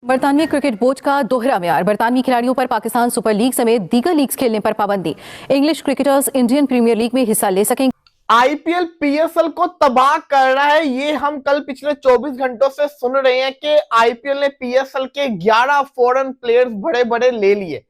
बरतानवी cricket board का दोहरा म्यार। बरतानवी खिलाड़ियों पर पाकिस्तान सुपर लीग समेत दीगर लीग्स खेलने पर पाबंदी। English cricketers Indian Premier League में हिस्सा ले सकेंगे। आईपीएल पीएसएल को तबाह कर रहा है। ये हम कल पिछले 24 घंटों से सुन रहे हैं कि आईपीएल ने पीएसएल के 11 फॉरेन प्लेयर्स बड़े बड़े ले लिए।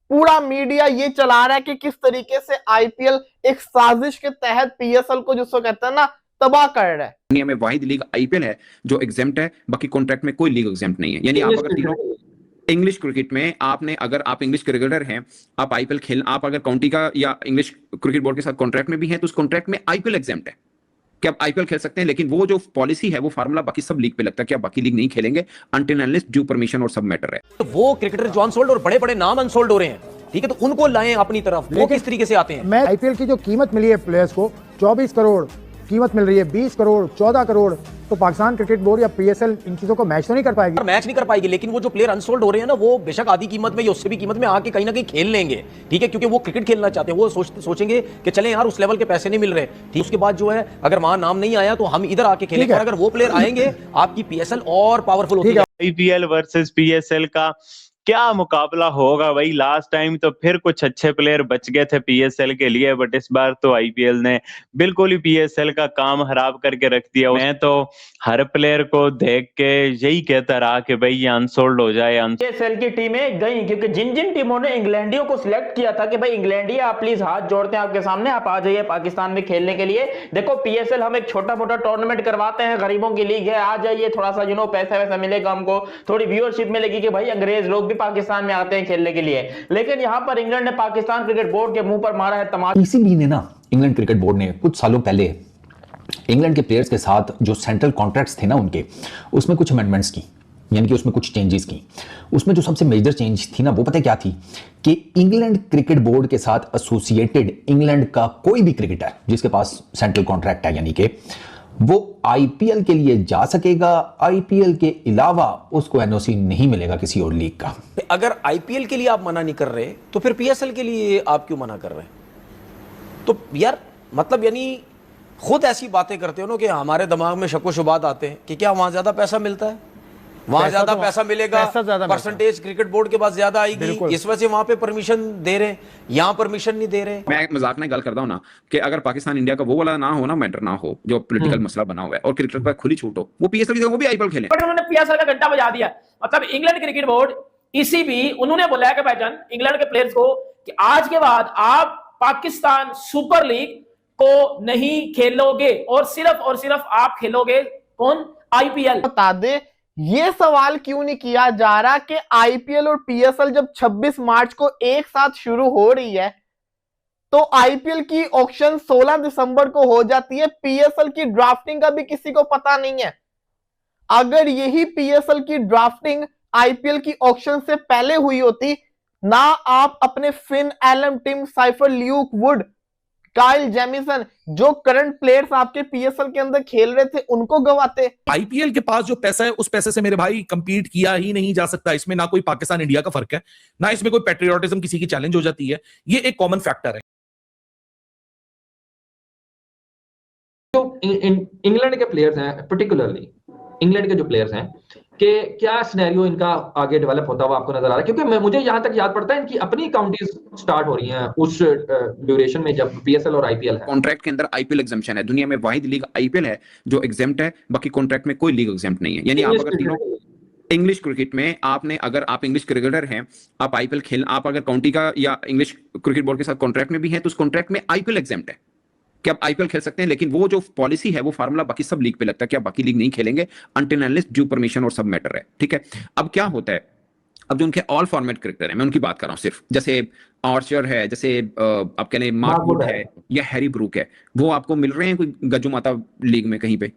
पूरा मीडिया ये चला रहा है कि किस तरीके से आईपीएल एक साजिश के तहत पीएसएल को, जिसको कहते हैं ना, तबाह कर रहा है। दुनिया में वाहिद लीग आईपीएल है जो एग्जेम्प्ट है, बाकी कॉन्ट्रैक्ट में कोई लीग एग्जेम्प्ट नहीं है। यानी आप अगर तीनों इंग्लिश क्रिकेट में अगर आप इंग्लिश क्रिकेटर हैं, आप आईपीएल खेल, आप अगर काउंटी का या इंग्लिश क्रिकेट बोर्ड के साथ कॉन्ट्रैक्ट में भी हैं, तो उस कॉन्ट्रैक्ट में आईपीएल एग्जेम्प्ट है कि आप आईपीएल खेल सकते हैं। लेकिन वो जो पॉलिसी है, वो फार्मूला बाकी सब लीग पे लगता है कि आप बाकी लीग नहीं खेलेंगे अनटिल अनलेस ड्यू परमिशन और सब मैटर है। तो वो क्रिकेटर जो अनसोल्ड और बड़े बड़े नाम अनसोल्ड हो रहे हैं, ठीक है, तो उनको लाएं अपनी तरफ। वो किस तरीके से आते हैं? मैं आईपीएल की जो कीमत मिली है प्लेयर्स को 24 करोड़ कीमत मिल रही है, 20 करोड़ 14 करोड़, तो पाकिस्तान क्रिकेट बोर्ड या पीएसएल इन चीजों को मैच तो नहीं कर पाएगी। मैच नहीं कर पाएगी, लेकिन वो जो प्लेयर अनसोल्ड हो रहे हैं ना, वो बेशक आधी कीमत में या उससे भी कीमत में आके कहीं ना कहीं खेल लेंगे, ठीक है, क्योंकि वो क्रिकेट खेलना चाहते हैं। वो सोचेंगे कि चले यार, उस लेवल के पैसे नहीं मिल रहे, ठीक। उसके बाद जो है, अगर वहां नाम नहीं आया तो हम इधर आके खेलेंगे, और अगर वो प्लेयर आएंगे, आपकी पीएसएल और पावरफुल होती है। आईपीएल वर्सेस पीएसएल का क्या मुकाबला होगा भाई। लास्ट टाइम तो फिर कुछ अच्छे प्लेयर बच गए थे पीएसएल के लिए, बट इस बार तो आईपीएल ने बिल्कुल ही पीएसएल का काम खराब करके रख दिया। मैं तो हर प्लेयर को देख के यही कहता रहा कि भाई ये अनसोल्ड हो जाए। पीएसएल की टीमें गई, क्योंकि जिन जिन टीमों ने इंग्लैंडियों को सिलेक्ट किया था कि भाई इंग्लैंडी, आप प्लीज हाथ जोड़ते हैं आपके सामने, आप आ जाइए पाकिस्तान में खेलने के लिए। देखो पीएसएल हम एक छोटा मोटा टूर्नामेंट करवाते हैं, गरीबों की लीग है, आ जाइए, थोड़ा सा पैसा वैसा मिलेगा, हमको थोड़ी व्यूअरशिप मिलेगी कि भाई अंग्रेज लोग भी पाकिस्तान में आते हैं खेलने के लिए। लेकिन यहां पर इंग्लैंड ने पाकिस्तान क्रिकेट बोर्ड के मुंह पर मारा है तमाचा। पीसीबी ने ना, इंग्लैंड क्रिकेट बोर्ड ने कुछ सालों पहले इंग्लैंड के प्लेयर्स के साथ जो सेंट्रल कॉन्ट्रैक्ट्स थे ना उनके, उसमें कुछ अमेंडमेंट्स की, यानी कि उसमें कुछ चेंजेस की। उसमें जो सबसे मेजर चेंज थी ना, वो पता क्या थी कि इंग्लैंड क्रिकेट बोर्ड के साथ एसोसिएटेड इंग्लैंड का कोई भी क्रिकेटर जिसके पास सेंट्रल कॉन्ट्रैक्ट है, यानी कि वो आईपीएल के लिए जा सकेगा। आईपीएल के अलावा उसको एनओसी नहीं मिलेगा किसी और लीग का। अगर आईपीएल के लिए आप मना नहीं कर रहे, तो फिर पीएसएल के लिए आप क्यों मना कर रहे हैं? तो यार मतलब, यानी खुद ऐसी बातें करते हो ना कि हमारे दिमाग में शक व शुबात आते हैं कि क्या वहां ज्यादा पैसा मिलता है, वहां ज्यादा पैसा मिलेगा, परसेंटेज क्रिकेट बोर्ड के पास ज्यादा आएगी, इस वजह से वहां पे परमिशन दे रहे हैं, यहां परमिशन नहीं दे रहे। मैं मजाक में गल करता हूं ना कि अगर पाकिस्तान इंडिया का वो वाला ना हो ना, मैटर ना हो, जो पॉलिटिकल मसला बना हुआ है, और क्रिकेट पर खुली छूट हो, वो पीएसएल की, वो भी आईपीएल खेलें। बट उन्होंने पीएसएल का घंटा बजा दिया। मतलब इंग्लैंड क्रिकेट बोर्ड, ईसीबी, उन्होंने बोला है कि भाईजान इंग्लैंड के प्लेयर्स को कि आज के बाद आप पाकिस्तान सुपर लीग को नहीं खेलोगे, और सिर्फ आप खेलोगे कौन? आईपीएल। बता दे, ये सवाल क्यों नहीं किया जा रहा कि आईपीएल और पीएसएल जब 26 मार्च को एक साथ शुरू हो रही है, तो आईपीएल की ऑक्शन 16 दिसंबर को हो जाती है, पीएसएल की ड्राफ्टिंग का भी किसी को पता नहीं है। अगर यही पीएसएल की ड्राफ्टिंग आईपीएल की ऑक्शन से पहले हुई होती ना, आप अपने Finn Allen, Tim Seifert, Luke Wood, Kyle Jamieson, जो करंट प्लेयर्स आपके पीएसएल के अंदर खेल रहे थे, उनको गवाते। आईपीएल के पास जो पैसा है, उस पैसे से मेरे भाई कंपीट किया ही नहीं जा सकता। इसमें ना कोई पाकिस्तान इंडिया का फर्क है, ना इसमें कोई पैट्रियोटिज्म किसी की चैलेंज हो जाती है। ये एक कॉमन फैक्टर है। तो इंग्लैंड के प्लेयर्स हैं, पर्टिकुलरली इंग्लैंड के जो प्लेयर्स हैं, कि क्या सिनेरियो इनका आगे डेवलप होता हुआ आपको नजर आ रहा है? क्योंकि मुझे यहां तक याद पड़ता है इनकी अपनी काउंटीज स्टार्ट हो रही हैं उस ड्यूरेशन में जब पीएसएल और आईपीएल है। कॉन्ट्रैक्ट के अंदर आईपीएल एग्जेम्पशन है। दुनिया में वाहिद लीग आईपीएल है जो एग्जेम्प्ट है, बाकी कॉन्ट्रैक्ट में कोई लीग एग्जेम्प्ट नहीं है। यानी आप अगर तीनों इंग्लिश क्रिकेट में अगर आप इंग्लिश क्रिकेटर हैं, आप आईपीएल खेल, आप अगर काउंटी का या इंग्लिश क्रिकेट बोर्ड के साथ कॉन्ट्रैक्ट में भी हैं, तो उस कॉन्ट्रैक्ट में आईपीएल एग्जेम्प्ट है कि आप आईपीएल खेल सकते हैं। लेकिन वो जो पॉलिसी है, वो फार्मूला बाकी सब लीग पे लगता है कि आप बाकी लीग नहीं खेलेंगे अनटिल अनलेस ड्यू परमिशन और सब मैटर है, ठीक है। अब क्या होता है, अब जो उनके ऑल फॉर्मेट क्रिकेटर हैं, मैं उनकी बात कर रहा हूं सिर्फ, जैसे आर्चर है, जैसे आप कह लें मार्क वुड है या हैरी ब्रूक है, वो आपको मिल रहे हैं कोई गज्जू माता लीग में कहीं पे?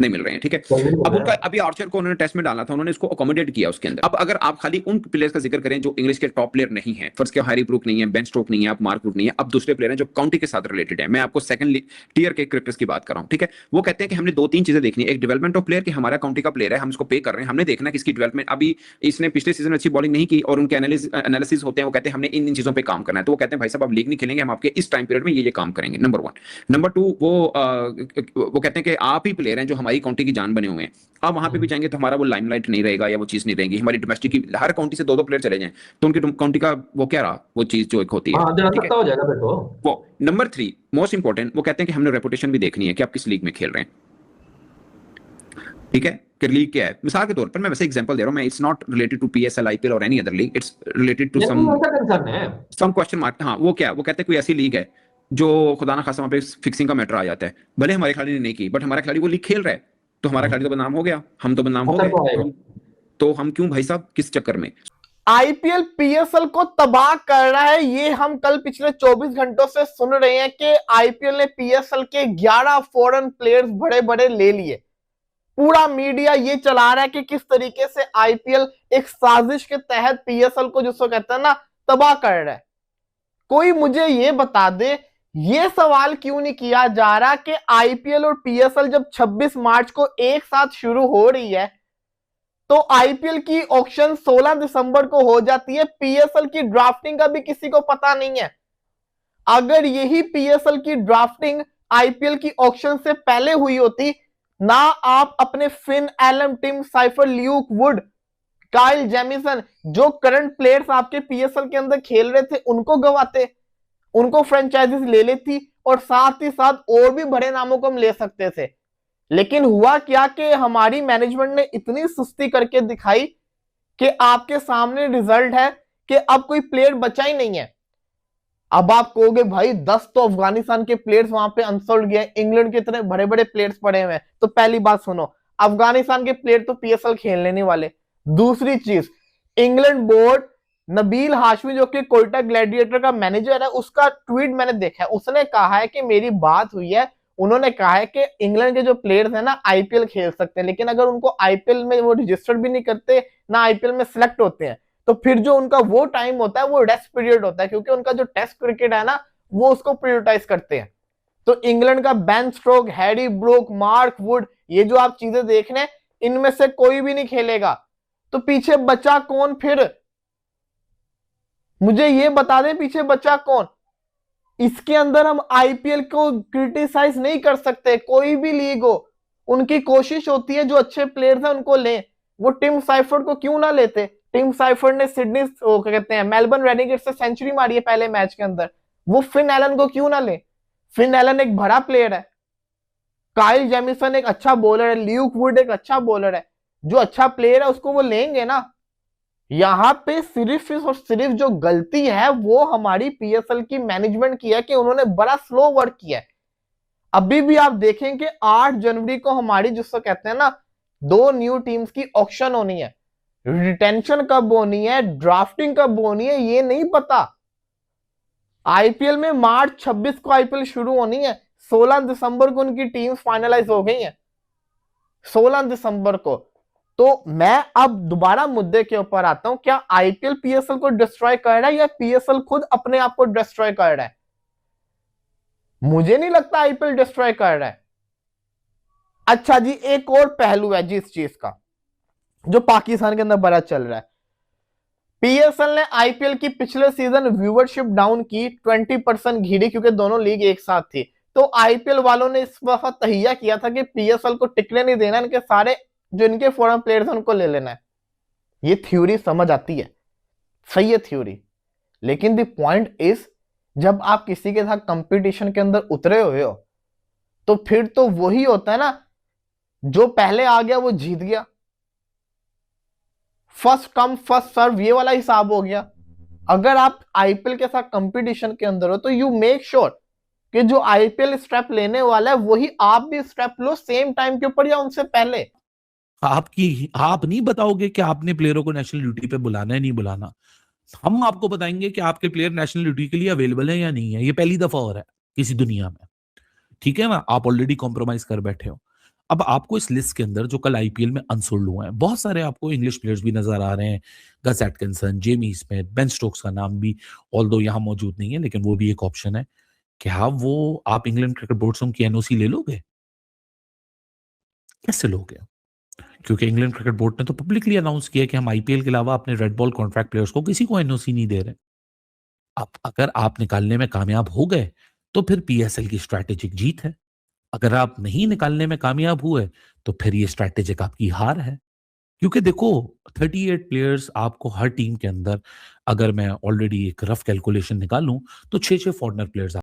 नहीं मिल रहे हैं, ठीक है। अब उनका अभी आर्चर को उन्होंने टेस्ट में डाला था, उन्होंने इसको अकोमोडेट किया उसके अंदर। अब अगर आप खाली उन प्लेयर्स का जिक्र करें जो इंग्लिश के टॉप प्लेयर नहीं है, फर्स्ट के हैरी ब्रूक नहीं है, बेन स्टोक नहीं है, आप मार्क वुड नहीं है, अब दूसरे प्लेयर हैं जो काउंटी के साथ रिलेटेड है। मैं आपको सेकंड टियर के क्रिकेटर्स की बात कर रहा हूं, ठीक है। वो कहते हैं कि हमने 2-3 चीजें देखनी है। एक, डेवलपमेंट ऑफ प्लेयर, कि हमारा काउंटी का प्लेयर है, हम इसको पे कर रहे हैं, हमने देखना कि इसकी डेवलपमेंट, अभी इसने पिछले सीजन अच्छी बॉलिंग नहीं की और उनके एनालिसिस होते हैं, वो कहते हैं हमने इन चीजों पर काम करना है। तो वो कहते हैं भाई साहब आप लीग नहीं खेलेंगे, हम आपके इस टाइम पीरियड में ये काम करेंगे, नंबर 1। नंबर 2, वो कहते हैं कि आप ही प्लेयर हैं जो हमारी काउंटी की जान बने हुए हैं। आप वहां पे भी जाएंगे तो हमारा वो लाइमलाइट नहीं रहेगा या वो चीज नहीं रहेगी। हमारी डोमेस्टिक की हर काउंटी से 2-2 प्लेयर चले जाएं तो उनकी काउंटी का वो क्या रहा, वो चीज जो एक होती है, हाँ ठीक है। सकता हो जाएगा फिर तो। वो नंबर 3 मोस्ट इंपॉर्टेंट, वो कहते हैं कि हमने रेपुटेशन भी देखनी है कि आप किस लीग में खेल रहे हैं, ठीक है, कि लीग क्या है। मिसाल के तौर पर मैं वैसे एग्जांपल दे रहा हूं, मैं it's not related to PSL, IPL और any other league, it's related to some question mark. हाँ, वो क्या, वो कहते हैं कोई ऐसी लीग है जो खुदा ना खासा वहां पे फिक्सिंग का मैटर आ जाता है, भले हमारे खिलाड़ी ने नहीं की, बट हमारा खिलाड़ी वो लीग खेल रहा है, तो हमारा खिलाड़ी तो बदनाम हो गया, हम तो बदनाम हो गए, तो हम क्यों भाई साहब किस चक्कर में। आईपीएल पीएसएल को तबाह कर रहा है, ये हम कल पिछले 24 घंटों से सुन रहे हैं कि आईपीएल ने पीएसएल के 11 फॉरेन प्लेयर्स बड़े बड़े ले लिए। पूरा मीडिया ये चला रहा है कि किस तरीके से आईपीएल एक साजिश के तहत पीएसएल को, जिसको कहते हैं ना, तबाह कर रहा है। कोई मुझे ये बता दे, ये सवाल क्यों नहीं किया जा रहा कि आईपीएल और पीएसएल जब 26 मार्च को एक साथ शुरू हो रही है तो आईपीएल की ऑक्शन 16 दिसंबर को हो जाती है, पीएसएल की ड्राफ्टिंग का भी किसी को पता नहीं है। अगर यही पीएसएल की ड्राफ्टिंग आईपीएल की ऑक्शन से पहले हुई होती, ना आप अपने Finn Allen, Tim Seifert, Luke Wood, Kyle Jamieson, जो करंट प्लेयर्स आपके पीएसएल के अंदर खेल रहे थे, उनको गवाते, उनको फ्रेंचाइजीज ले लेती और साथ ही साथ और भी बड़े नामों को हम ले सकते थे। लेकिन हुआ क्या कि हमारी मैनेजमेंट ने इतनी सुस्ती करके दिखाई कि आपके सामने रिजल्ट है कि अब कोई प्लेयर बचा ही नहीं है। अब आप कहोगे भाई 10 तो अफगानिस्तान के प्लेयर्स वहां पे अनसोल्ड गए, इंग्लैंड के इतने बड़े बड़े प्लेयर्स पड़े हुए हैं। तो पहली बात सुनो, अफगानिस्तान के प्लेयर तो पीएसएल खेलने नहीं वाले। दूसरी चीज, इंग्लैंड बोर्ड, नबील हाशमी जो कि कोयटा ग्लैडिएटर का मैनेजर है, उसका ट्वीट मैंने देखा है। उसने कहा है कि मेरी बात हुई है, उन्होंने कहा है कि इंग्लैंड के जो प्लेयर्स हैं ना आईपीएल खेल सकते हैं, लेकिन अगर उनको आईपीएल में वो रजिस्टर भी नहीं करते ना आईपीएल में सिलेक्ट होते हैं, तो फिर जो उनका वो टाइम होता है वो रेस्ट पीरियड होता है, क्योंकि उनका जो टेस्ट क्रिकेट है ना वो उसको प्रायोरिटाइज करते हैं। तो इंग्लैंड का Ben stroke, Harry Brook, Mark Wood, ये जो आप चीजें देख रहे हैं, इनमें से कोई भी नहीं खेलेगा। तो पीछे बचा कौन फिर? मुझे ये बता दें पीछे बचा कौन? इसके अंदर हम आईपीएल को क्रिटिसाइज नहीं कर सकते, कोई भी लीग हो, उनकी कोशिश होती है जो अच्छे प्लेयर्स हैं उनको लें। वो टिम साइफर्ड को क्यों ना लेते? टिम साइफर्ड ने सिडनी, कहते हैं, मेलबर्न रेनेगेट्स से सेंचुरी मारी है पहले मैच के अंदर। वो फिन एलन को क्यों ना ले? फिन एलन एक बड़ा प्लेयर है, काइल जेमिसन एक अच्छा बॉलर है, ल्यूक वुड एक अच्छा बॉलर है। जो अच्छा प्लेयर है उसको वो लेंगे ना। यहां पे सिर्फ और सिर्फ जो गलती है वो हमारी पीएसएल की मैनेजमेंट की है कि उन्होंने बड़ा स्लो वर्क किया है। अभी भी आप देखें कि 8 जनवरी को हमारी, जिसको कहते हैं ना, 2 न्यू टीम्स की ऑक्शन होनी है। रिटेंशन कब होनी है, ड्राफ्टिंग कब होनी है, ये नहीं पता। आईपीएल में मार्च 26 को आईपीएल शुरू होनी है, 16 दिसंबर को उनकी टीम्स फाइनलाइज हो गई हैं, 16 दिसंबर को। तो मैं अब दोबारा मुद्दे के ऊपर आता हूं, क्या आईपीएल पीएसएल को डिस्ट्रॉय कर रहा है या पीएसएल खुद अपने आप को डिस्ट्रॉय कर रहा है? मुझे नहीं लगता आईपीएल डिस्ट्रॉय कर रहा है। अच्छा जी, एक और पहलू है जिस चीज का, जो पाकिस्तान के अंदर बड़ा चल रहा है। पीएसएल ने आईपीएल की पिछले सीजन व्यूअरशिप डाउन की 20% घिरी, क्योंकि दोनों लीग एक साथ थी। तो आईपीएल वालों ने इस वक्त तहिया किया था कि पीएसएल को टिकने नहीं देना, इनके सारे जो इनके फॉरेन प्लेयर्स हैं उनको ले लेना है। ये थ्योरी समझ आती है, सही है थ्योरी, लेकिन द पॉइंट इज, जब आप किसी के साथ कंपटीशन के अंदर उतरे हुए हो तो फिर तो वही होता है ना, जो पहले आ गया वो जीत गया, फर्स्ट कम फर्स्ट सर्व, ये वाला हिसाब हो गया। अगर आप आईपीएल के साथ कंपटीशन के अंदर हो तो यू मेक श्योर कि जो आईपीएल स्टेप लेने वाला है वही आप भी स्टेप लो सेम टाइम के ऊपर या उनसे पहले। आप नहीं बताओगे कि आपने प्लेयरों को नेशनल ड्यूटी पे बुलाना है नहीं बुलाना, हम आपको बताएंगे कि आपके प्लेयर नेशनल ड्यूटी के लिए अवेलेबल है या नहीं है। ये पहली दफा हो रहा है किसी दुनिया में, ठीक है ना? आप ऑलरेडी कॉम्प्रोमाइज कर बैठे हो। अब आपको इस लिस्ट के अंदर जो कल आईपीएल में अनसोल्ड हुए हैं, बहुत सारे आपको इंग्लिश प्लेयर्स भी नजर आ रहे हैं। Gus Atkinson, Jamie Smith, Ben Stokes का नाम भी ऑल्दो यहां मौजूद नहीं है, लेकिन वो भी एक ऑप्शन है। क्या वो आप इंग्लैंड क्रिकेट बोर्ड से उनकी एनओसी ले लोगे? कैसे लोगे? क्योंकि इंग्लैंड क्रिकेट बोर्ड ने तो पब्लिकली अनाउंस किया कि हम आईपीएल के अलावा अपने रेड बॉल कॉन्ट्रैक्ट प्लेयर्स को किसी को एनओसी नहीं दे रहे। अब अगर आप निकालने में कामयाब हो गए तो फिर पीएसएल की स्ट्रैटेजिक जीत है। अगर आप नहीं निकालने में कामयाब हुए तो फिर ये स्ट्रैटेजिक आपकी हार है। क्योंकि देखो 38 प्लेयर्स आपको हर टीम के अंदर, अगर मैं ऑलरेडी एक रफ कैलकुलेशन निकालूं तो 6-6 फॉरेनर प्लेयर्स